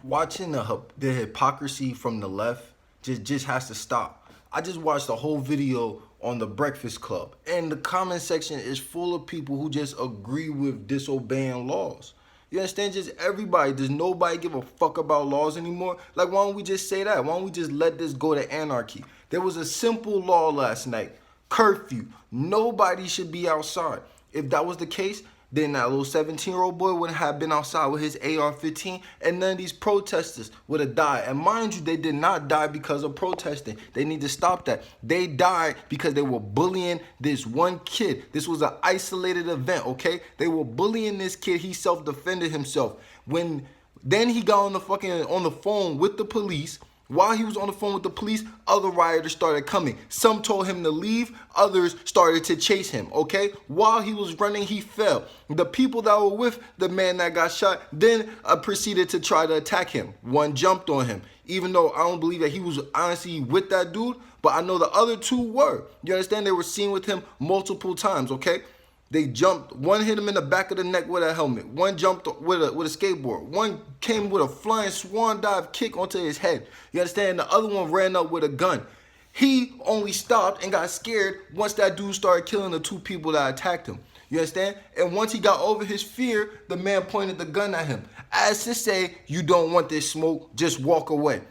watching the hypocrisy from the left just has to stop. I just watched a whole video on the Breakfast Club, and the comment section is full of people who just agree with disobeying laws. You understand? Just everybody. Does nobody give a fuck about laws anymore? Like, why don't we just say that? Why don't we just let this go to anarchy? There was a simple law last night. Curfew. Nobody should be outside. If that was the case, then that little 17-year-old boy wouldn't have been outside with his AR-15, and none of these protesters would have died. And mind you, they did not die because of protesting. They need to stop that. They died because they were bullying this one kid. This was an isolated event, okay? They were bullying this kid. He self-defended himself. Then he got on the phone with the police. While he was on the phone with the police, other rioters started coming. Some told him to leave, others started to chase him, okay? While he was running, he fell. The people that were with the man that got shot then proceeded to try to attack him. One jumped on him, even though I don't believe that he was honestly with that dude, but I know the other two were. You understand? They were seen with him multiple times, okay? They jumped. One hit him in the back of the neck with a helmet. One jumped with a skateboard. One came with a flying swan dive kick onto his head. You understand? The other one ran up with a gun. He only stopped and got scared once that dude started killing the two people that attacked him. You understand? And once he got over his fear, the man pointed the gun at him. As to say, you don't want this smoke, just walk away.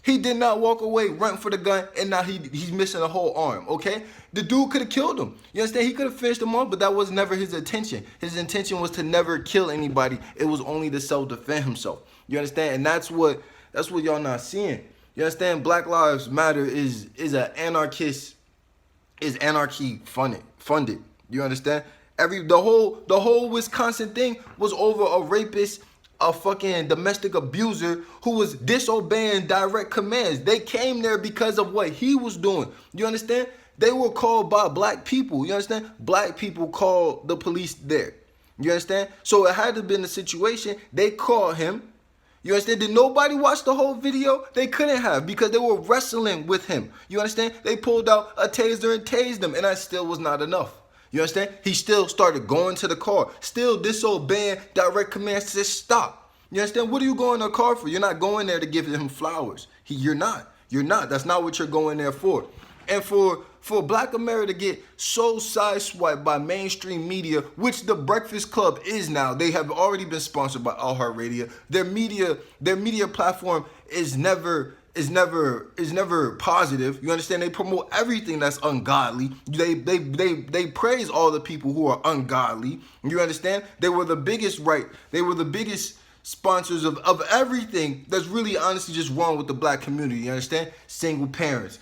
He did not walk away, run for the gun, and now he's missing a whole arm, okay? The dude could have killed him. You understand? He could have finished him off, but that was never his intention. His intention was to never kill anybody. It was only to self-defend himself. You understand? And that's what y'all not seeing. You understand? Black Lives Matter is anarchy funded. You understand? The whole Wisconsin thing was over a rapist, a fucking domestic abuser who was disobeying direct commands. They came there because of what he was doing. You understand? They were called by black people. You understand? Black people called the police there. You understand? So it had to have been a situation. They called him. You understand? Did nobody watch the whole video? They couldn't have, because they were wrestling with him. You understand? They pulled out a taser and tased him, and that still was not enough. You understand? He still started going to the car, still disobeying direct commands to stop. You understand? What are you going to the car for? You're not going there to give him flowers. You're not. That's not what you're going there for. And for Black America to get so sideswiped by mainstream media, which the Breakfast Club is now, they have already been sponsored by iHeartRadio. Their media platform is never positive. You understand? They promote everything that's ungodly. They praise all the people who are ungodly. You understand? They were the biggest sponsors of everything that's really honestly just wrong with the black community. You understand? Single parents.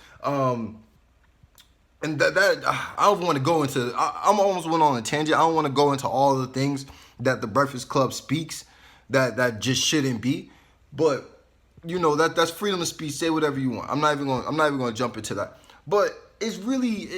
And that I don't want to go into. I'm almost went on a tangent. I don't want to go into all the things that the Breakfast Club speaks that just shouldn't be. But you know, that's freedom of speech. Say whatever you want. I'm not even going to jump into that. But it's really,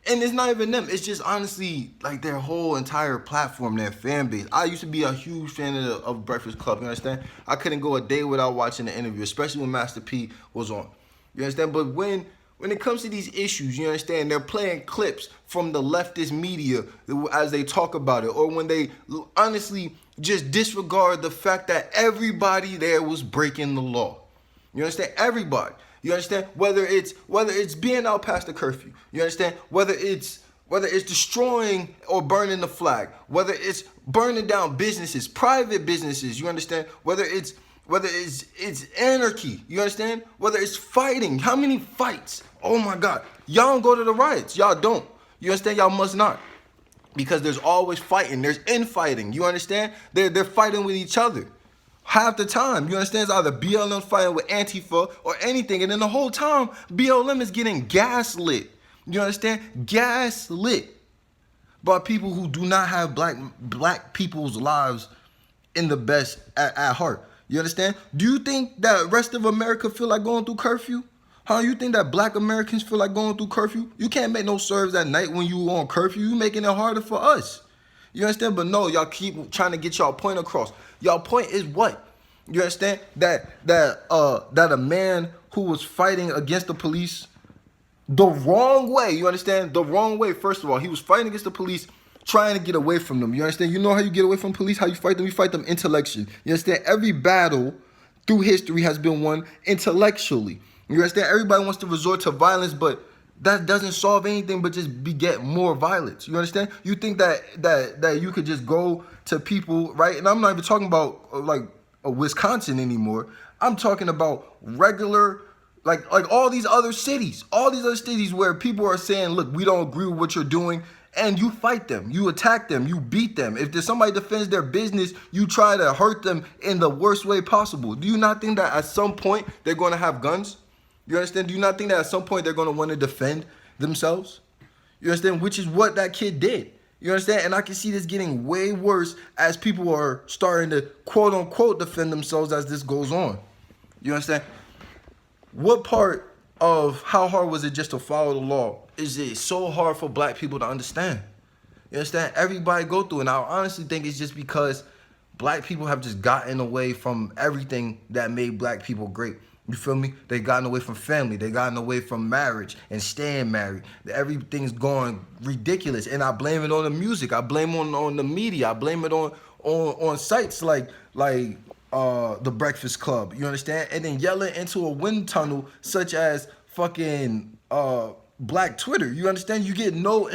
and it's not even them. It's just honestly like their whole entire platform, their fan base. I used to be a huge fan of Breakfast Club. You understand? I couldn't go a day without watching the interview, especially when Master P was on. You understand? But when it comes to these issues, you understand, they're playing clips from the leftist media as they talk about it, or when they honestly just disregard the fact that everybody there was breaking the law. You understand? Everybody. You understand? Whether it's being out past the curfew. You understand? Whether it's destroying or burning the flag. Whether it's burning down businesses, private businesses. You understand? Whether it's anarchy. You understand? Whether it's fighting. How many fights? Oh my God. Y'all don't go to the riots. Y'all don't. You understand? Y'all must not. Because there's always fighting. There's infighting. You understand? They're fighting with each other. Half the time, you understand, it's either BLM fighting with Antifa or anything. And then the whole time, BLM is getting gaslit. You understand? Gaslit by people who do not have black people's lives in the best at heart. You understand? Do you think that the rest of America feel like going through curfew? How you think that black Americans feel like going through curfew? You can't make no serves at night when you on curfew. You making it harder for us. You understand? But no, y'all keep trying to get y'all point across. Y'all point is what? You understand? That a man who was fighting against the police the wrong way. You understand? The wrong way. First of all, he was fighting against the police, trying to get away from them. You understand? You know how you get away from police? How you fight them? You fight them intellectually. You understand? Every battle through history has been won intellectually. You understand? Everybody wants to resort to violence, but that doesn't solve anything but just beget more violence. You understand? You think that you could just go to people, right? And I'm not even talking about like Wisconsin anymore. I'm talking about regular, like all these other cities where people are saying, look, we don't agree with what you're doing, and you fight them, you attack them, you beat them. If there's somebody defends their business, you try to hurt them in the worst way possible. Do you not think that at some point they're going to have guns? You understand? Do you not think that at some point they're going to want to defend themselves? You understand? Which is what that kid did. You understand? And I can see this getting way worse as people are starting to quote unquote defend themselves as this goes on. You understand? What part of how hard was it just to follow the law is it so hard for black people to understand? You understand? Everybody go through it. And I honestly think it's just because black people have just gotten away from everything that made black people great. You feel me? They gotten away from family. They gotten away from marriage and staying married. Everything's going ridiculous. And I blame it on the music. I blame it on the media. I blame it on sites like the Breakfast Club. You understand? And then yelling into a wind tunnel such as fucking Black Twitter. You understand? You get no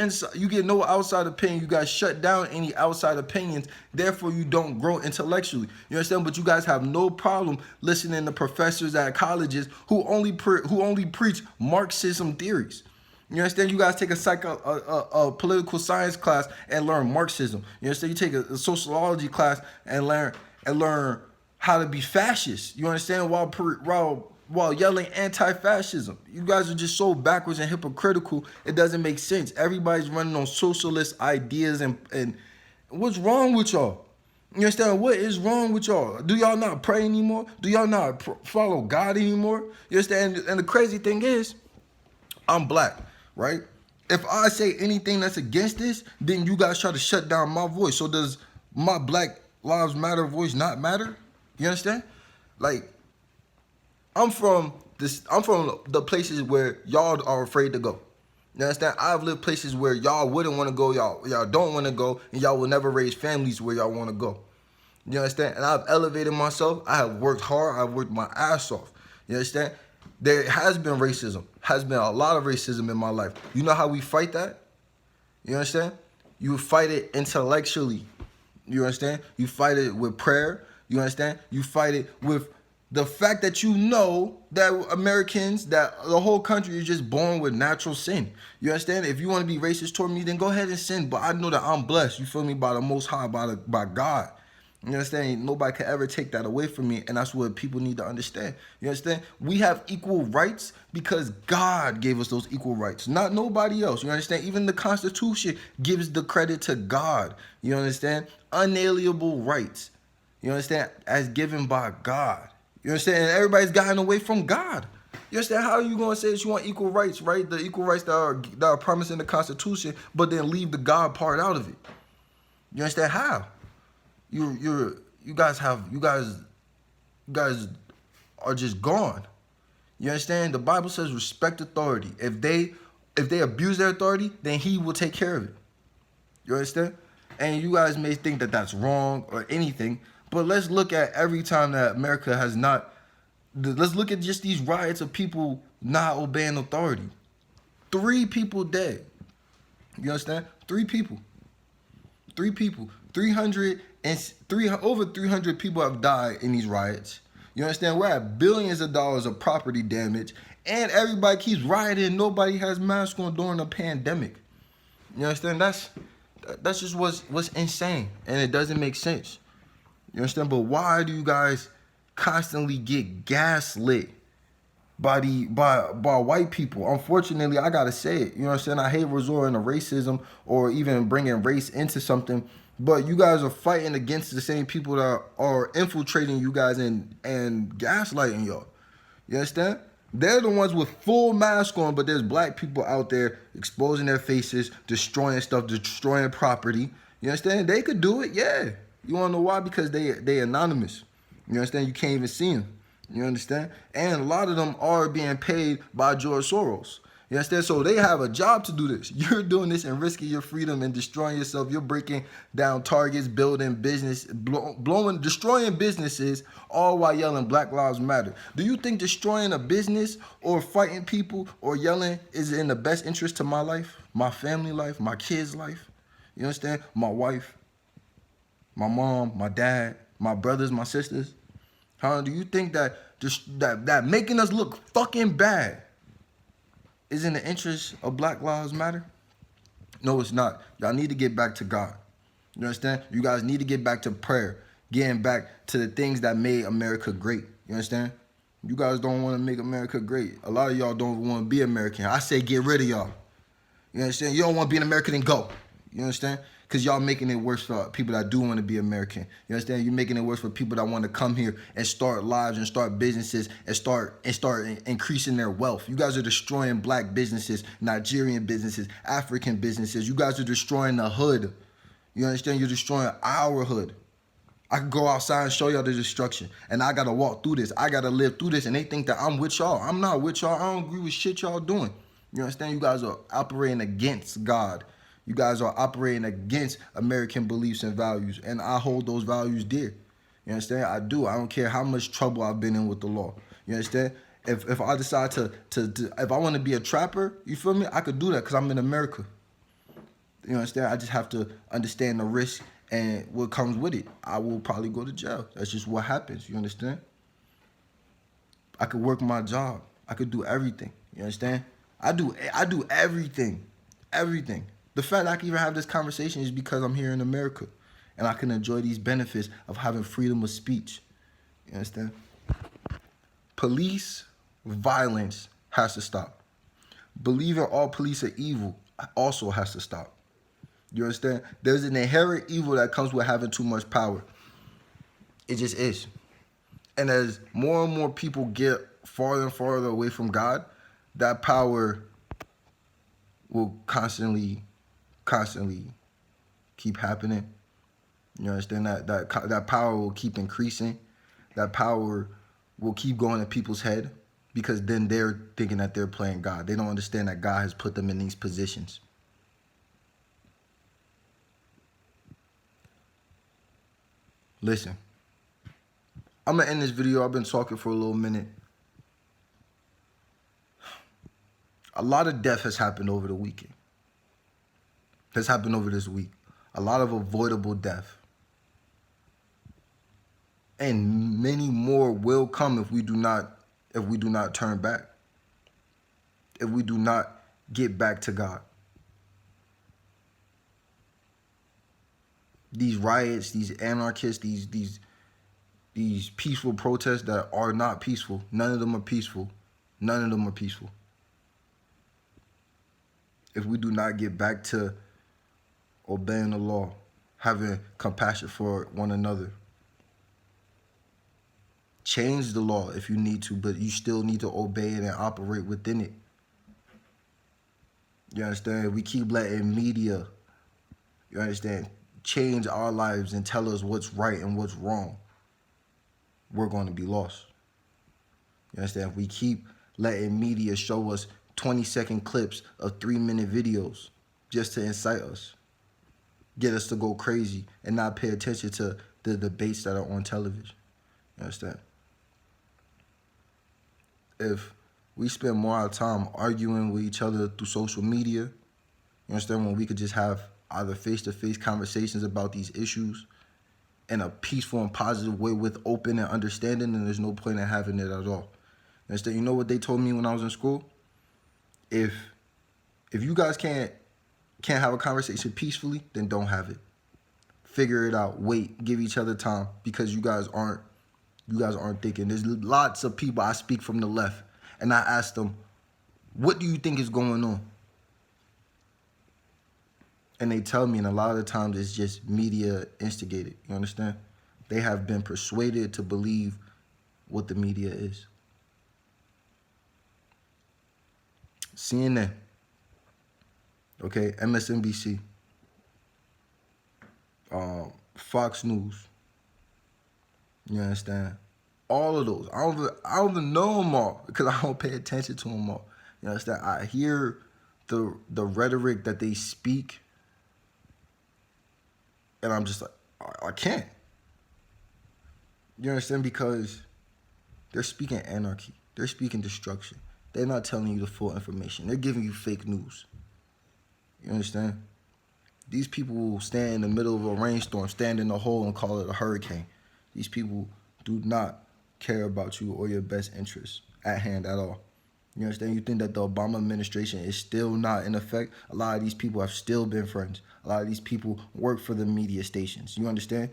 outside opinion. You guys shut down any outside opinions. Therefore, you don't grow intellectually. You understand? But you guys have no problem listening to professors at colleges who only preach Marxism theories. You understand? You guys take a political science class and learn Marxism. You understand? You take a sociology class and learn how to be fascist. You understand? While yelling anti-fascism. You guys are just so backwards and hypocritical, it doesn't make sense. Everybody's running on socialist ideas and what's wrong with y'all? You understand? What is wrong with y'all? Do y'all not pray anymore? Do y'all not follow God anymore? You understand? And the crazy thing is, I'm black, right? If I say anything that's against this, then you guys try to shut down my voice. So does my Black Lives Matter voice not matter? You understand? Like, I'm from the places where y'all are afraid to go. You understand? I've lived places where y'all wouldn't want to go, y'all don't want to go, and y'all will never raise families where y'all want to go. You understand? And I've elevated myself. I have worked hard. I've worked my ass off. You understand? There has been racism. Has been a lot of racism in my life. You know how we fight that? You understand? You fight it intellectually. You understand? You fight it with prayer. You understand? You fight it with the fact that you know that Americans, that the whole country is just born with natural sin. You understand? If you want to be racist toward me, then go ahead and sin. But I know that I'm blessed, you feel me, by the Most High, by God. You understand? Nobody can ever take that away from me. And that's what people need to understand. You understand? We have equal rights because God gave us those equal rights, not nobody else. You understand? Even the Constitution gives the credit to God. You understand? Unalienable rights. You understand? As given by God. You understand? And everybody's gotten away from God. You understand? How are you going to say that you want equal rights, right? The equal rights that are promised in the Constitution, but then leave the God part out of it. You understand? How? You guys are just gone. You understand? The Bible says respect authority. If they abuse their authority, then He will take care of it. You understand? And you guys may think that that's wrong or anything, but let's look at every time that America has not. Let's look at just these riots of people not obeying authority. 3 people dead. You understand? 3 people. 3 people. 300 over 300 people have died in these riots. You understand? We're at billions of dollars of property damage, and everybody keeps rioting. Nobody has masks on during a pandemic. You understand? That's just what's insane, and it doesn't make sense. You understand? But why do you guys constantly get gaslit by white people? Unfortunately, I gotta say it. You know what I'm saying? I hate resorting to racism or even bringing race into something, but you guys are fighting against the same people that are infiltrating you guys and gaslighting y'all. You understand? They're the ones with full mask on, but there's black people out there exposing their faces, destroying stuff, destroying property. You understand? They could do it, yeah. You wanna know why? Because they anonymous. You understand? You can't even see them. You understand? And a lot of them are being paid by George Soros. You understand? So they have a job to do this. You're doing this and risking your freedom and destroying yourself. You're breaking down targets, building business, blowing, destroying businesses, all while yelling Black Lives Matter. Do you think destroying a business or fighting people or yelling is in the best interest to my life, my family life, my kids' life? You understand? My wife, my mom, my dad, my brothers, my sisters. How do you think that that making us look fucking bad is in the interest of Black Lives Matter? No, it's not. Y'all need to get back to God. You understand? You guys need to get back to prayer, getting back to the things that made America great. You understand? You guys don't want to make America great. A lot of y'all don't want to be American. I say get rid of y'all. You understand? You don't want to be an American, then go. You understand? Because y'all making it worse for people that do want to be American. You understand? You're making it worse for people that want to come here and start lives and start businesses and start increasing their wealth. You guys are destroying black businesses, Nigerian businesses, African businesses. You guys are destroying the hood. You understand? You're destroying our hood. I could go outside and show y'all the destruction. And I got to walk through this. I got to live through this. And they think that I'm with y'all. I'm not with y'all. I don't agree with shit y'all doing. You understand? You guys are operating against God. You guys are operating against American beliefs and values. And I hold those values dear. You understand? I do. I don't care how much trouble I've been in with the law. You understand? If I decide to if I want to be a trapper, you feel me? I could do that because I'm in America. You understand? I just have to understand the risk and what comes with it. I will probably go to jail. That's just what happens. You understand? I could work my job. I could do everything. You understand? I do everything. Everything. The fact I can even have this conversation is because I'm here in America. And I can enjoy these benefits of having freedom of speech. You understand? Police violence has to stop. Believing all police are evil also has to stop. You understand? There's an inherent evil that comes with having too much power. It just is. And as more and more people get farther and farther away from God, that power will constantly keep happening. You understand? That power will keep increasing. That power will keep going in people's head because then they're thinking that they're playing God. They don't understand that God has put them in these positions. Listen, I'm going to end this video. I've been talking for a little minute. A lot of death has happened over the weekend. Has happened over this week. A lot of avoidable death. And many more will come if we do not turn back. If we do not get back to God. These riots, these anarchists, these peaceful protests that are not peaceful. None of them are peaceful. None of them are peaceful. If we do not get back to obeying the law, having compassion for one another. Change the law if you need to, but you still need to obey it and operate within it. You understand? We keep letting media, you understand, change our lives and tell us what's right and what's wrong. We're going to be lost. You understand? If we keep letting media show us 20-second clips of 3-minute videos just to incite us, get us to go crazy and not pay attention to the debates that are on television. You understand? If we spend more of our time arguing with each other through social media, you understand, when we could just have either face-to-face conversations about these issues in a peaceful and positive way with open and understanding, then there's no point in having it at all. You understand? You know what they told me when I was in school? If you guys can't have a conversation peacefully, then don't have it. Figure it out. Wait. Give each other time because you guys aren't thinking. There's lots of people I speak from the left, and I ask them, what do you think is going on? And they tell me, and a lot of the times it's just media instigated. You understand? They have been persuaded to believe what the media is. CNN, okay, MSNBC, Fox News. You understand? All of those. I don't even know them all because I don't pay attention to them all. You understand? I hear the rhetoric that they speak, and I'm just like, I can't. You understand? Because they're speaking anarchy. They're speaking destruction. They're not telling you the full information. They're giving you fake news. You understand? These people will stand in the middle of a rainstorm, stand in a hole and call it a hurricane. These people do not care about you or your best interests at hand at all. You understand? You think that the Obama administration is still not in effect? A lot of these people have still been friends. A lot of these people work for the media stations. You understand?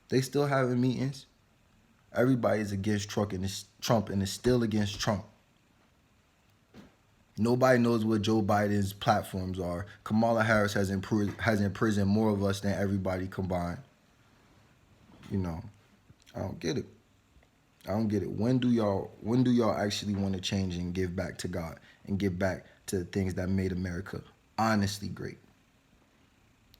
They still having meetings. Everybody is against Trump and is still against Trump. Nobody knows what Joe Biden's platforms are. Kamala Harris has imprisoned more of us than everybody combined. You know, I don't get it. I don't get it. When do y'all actually want to change and give back to God and give back to the things that made America honestly great?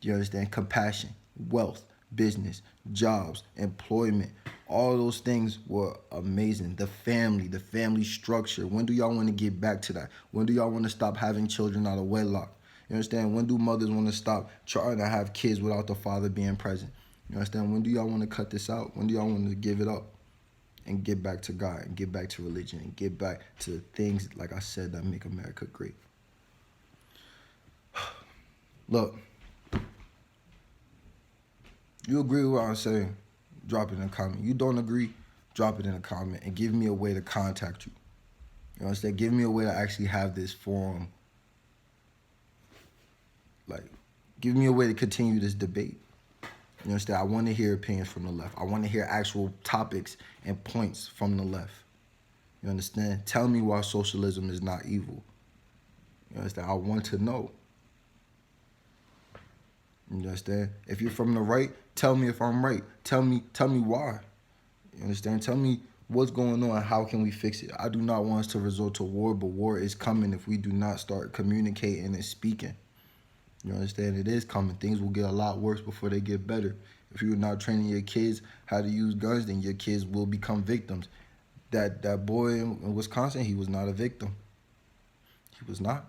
Do you understand? Compassion, wealth, business, jobs, employment, all those things were amazing. The family structure. When do y'all want to get back to that? When do y'all want to stop having children out of wedlock? You understand? When do mothers want to stop trying to have kids without the father being present? You understand? When do y'all want to cut this out? When do y'all want to give it up and get back to God and get back to religion and get back to things, like I said, that make America great? Look, you agree with what I'm saying? Drop it in a comment. You don't agree? Drop it in a comment and give me a way to contact you. You understand? Give me a way to actually have this forum. Like, give me a way to continue this debate. You understand? I want to hear opinions from the left. I want to hear actual topics and points from the left. You understand? Tell me why socialism is not evil. You understand? I want to know. You understand? If you're from the right, tell me if I'm right. Tell me why. You understand? Tell me what's going on. How can we fix it? I do not want us to resort to war, but war is coming if we do not start communicating and speaking. You understand? It is coming. Things will get a lot worse before they get better. If you're not training your kids how to use guns, then your kids will become victims. That boy in Wisconsin, he was not a victim. He was not.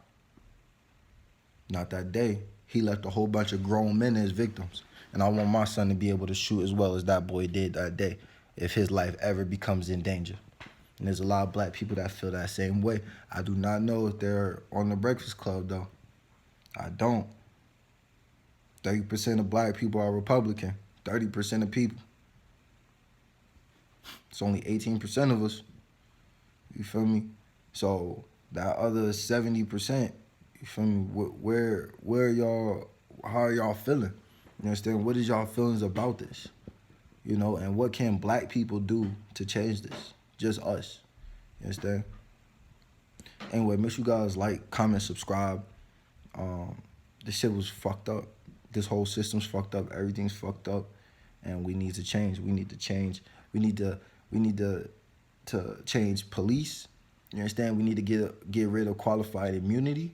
Not that day. He left a whole bunch of grown men as victims. And I want my son to be able to shoot as well as that boy did that day if his life ever becomes in danger. And there's a lot of black people that feel that same way. I do not know if they're on the Breakfast Club, though. I don't. 30% of black people are Republican. 30% of people. It's only 18% of us. You feel me? So that other 70%, you feel me? Where y'all? How are y'all feeling? You understand? What is y'all feelings about this? You know, and what can black people do to change this? Just us. You understand? Anyway, make sure you guys like, comment, subscribe. This shit was fucked up. This whole system's fucked up. Everything's fucked up, and we need to change. We need to change. We need to change police. You understand? We need to get rid of qualified immunity.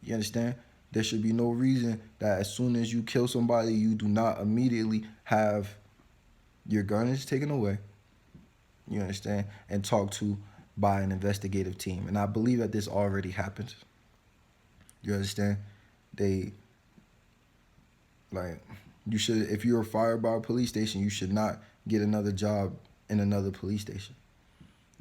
You understand? There should be no reason that as soon as you kill somebody, you do not immediately have your gun is taken away. You understand? And talked to by an investigative team. And I believe that this already happens. You understand? You should, if you're fired by a police station, you should not get another job in another police station.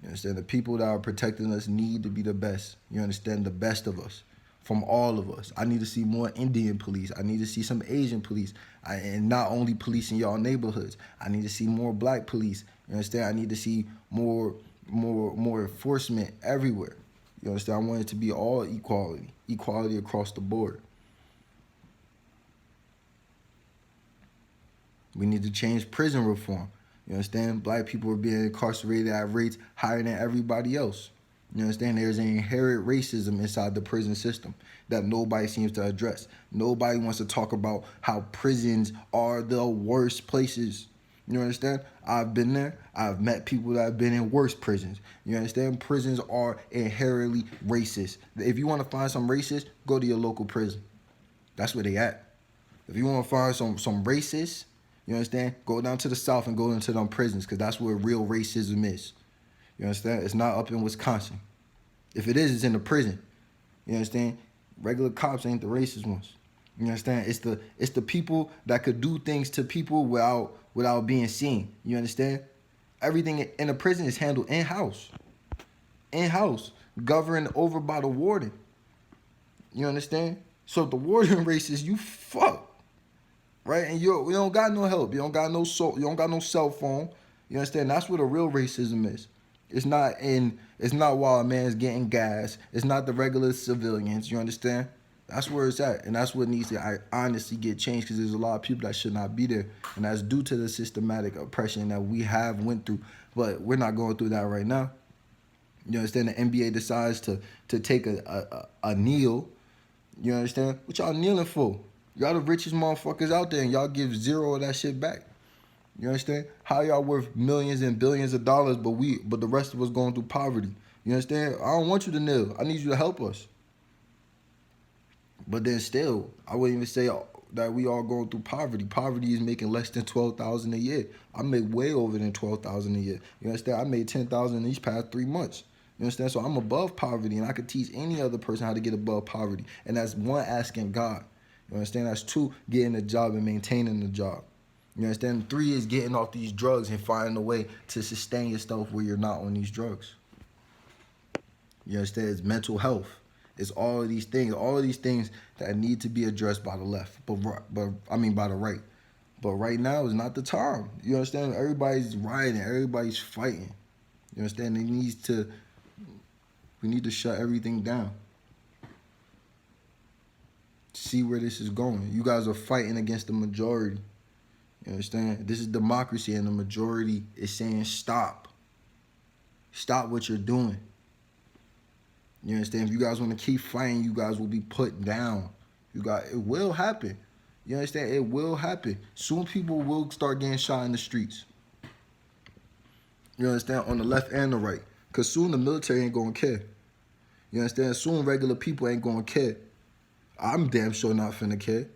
You understand? The people that are protecting us need to be the best. You understand? The best of us. From all of us. I need to see more Indian police. I need to see some Asian police. And not only police in y'all neighborhoods. I need to see more black police. You understand? I need to see more enforcement everywhere. You understand? I want it to be all equality. Equality across the board. We need to change prison reform. You understand? Black people are being incarcerated at rates higher than everybody else. You understand? There's an inherent racism inside the prison system that nobody seems to address. Nobody wants to talk about how prisons are the worst places. You understand? I've been there. I've met people that have been in worse prisons. You understand? Prisons are inherently racist. If you want to find some racists, go to your local prison. That's where they at. If you want to find some racists, you understand? Go down to the South and go into them prisons, because that's where real racism is. You understand? It's not up in Wisconsin. If it is, it's in the prison. You understand? Regular cops ain't the racist ones. You understand? It's the people that could do things to people without being seen. You understand? Everything in a prison is handled in house. In house. Governed over by the warden. You understand? So if the warden racist, you fuck. Right? And you don't got no help. You don't got no you don't got no cell phone. You understand? That's what a real racism is. It's not while a man's getting gas. It's not the regular civilians. You understand? That's where it's at. And that's what needs to honestly get changed, because there's a lot of people that should not be there. And that's due to the systematic oppression that we have went through. But we're not going through that right now. You understand? The NBA decides to take a kneel. You understand? What y'all kneeling for? Y'all the richest motherfuckers out there, and y'all give zero of that shit back. You understand? How y'all worth millions and billions of dollars, but the rest of us going through poverty. You understand? I don't want you to kneel. I need you to help us. But then still, I wouldn't even say that we all going through poverty. Poverty is making less than $12,000 a year. I make way over than $12,000 a year. You understand? I made $10,000 in these past 3 months. You understand? So I'm above poverty, and I could teach any other person how to get above poverty. And that's one, asking God. You understand? That's two, getting a job and maintaining the job. You understand? 3 is getting off these drugs and finding a way to sustain yourself where you're not on these drugs. You understand? It's mental health. It's all of these things that need to be addressed by the left, but by the right. But right now is not the time. You understand? Everybody's rioting. Everybody's fighting. You understand? We need to shut everything down. See where this is going. You guys are fighting against the majority. You understand? This is democracy, and the majority is saying stop. Stop what you're doing. You understand? If you guys want to keep fighting, you guys will be put down. It will happen. You understand? It will happen. Soon people will start getting shot in the streets. You understand? On the left and the right. Because soon the military ain't going to care. You understand? Soon regular people ain't going to care. I'm damn sure not finna care.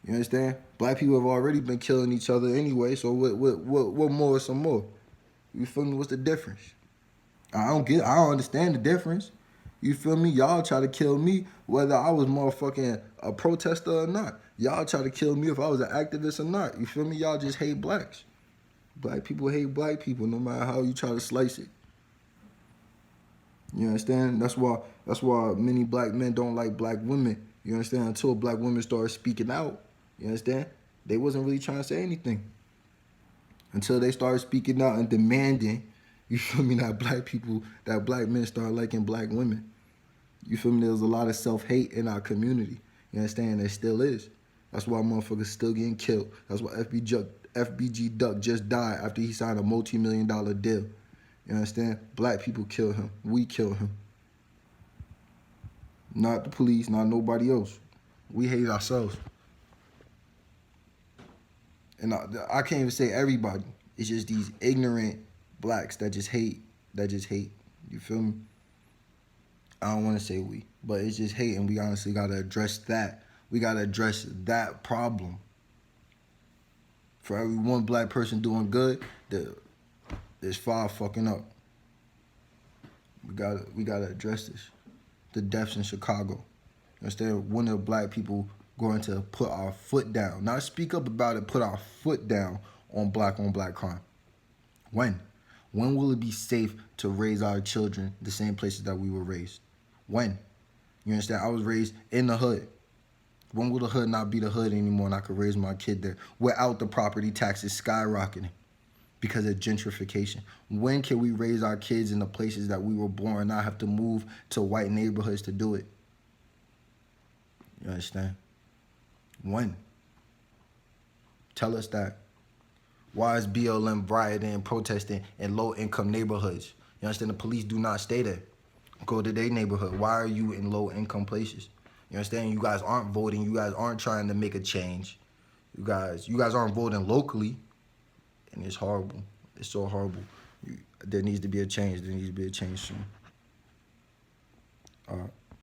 You understand? Black people have already been killing each other anyway, so what more is some more? You feel me? What's the difference? I don't understand the difference. You feel me? Y'all try to kill me whether I was motherfucking a protester or not. Y'all try to kill me if I was an activist or not. You feel me? Y'all just hate blacks. Black people hate black people no matter how you try to slice it. You understand? That's why many black men don't like black women. You understand? Until black women started speaking out. You understand? They wasn't really trying to say anything. Until they started speaking out and demanding, you feel me, that black men started liking black women. You feel me? There was a lot of self-hate in our community. You understand? There still is. That's why motherfuckers still getting killed. That's why FBG Duck just died after he signed a multi-million-dollar deal. You understand? Black people kill him. We kill him. Not the police, not nobody else. We hate ourselves. And I can't even say everybody. It's just these ignorant blacks that just hate. You feel me? I don't want to say we, but it's just hate, and we honestly got to address that. We got to address that problem. For every one black person doing good, there's 5 fucking up. We gotta address this. The deaths in Chicago. You understand? When are black people going to put our foot down? Not speak up about it, put our foot down on black crime. When? When will it be safe to raise our children the same places that we were raised? When? You understand? I was raised in the hood. When will the hood not be the hood anymore and I could raise my kid there without the property taxes skyrocketing because of gentrification? When can we raise our kids in the places that we were born and not have to move to white neighborhoods to do it? You understand? When? Tell us that. Why is BLM rioting and protesting in low-income neighborhoods? You understand? The police do not stay there. Go to their neighborhood. Why are you in low-income places? You understand? You guys aren't voting. You guys aren't trying to make a change. You guys aren't voting locally. And it's horrible. It's so horrible. There needs to be a change. There needs to be a change soon. All right.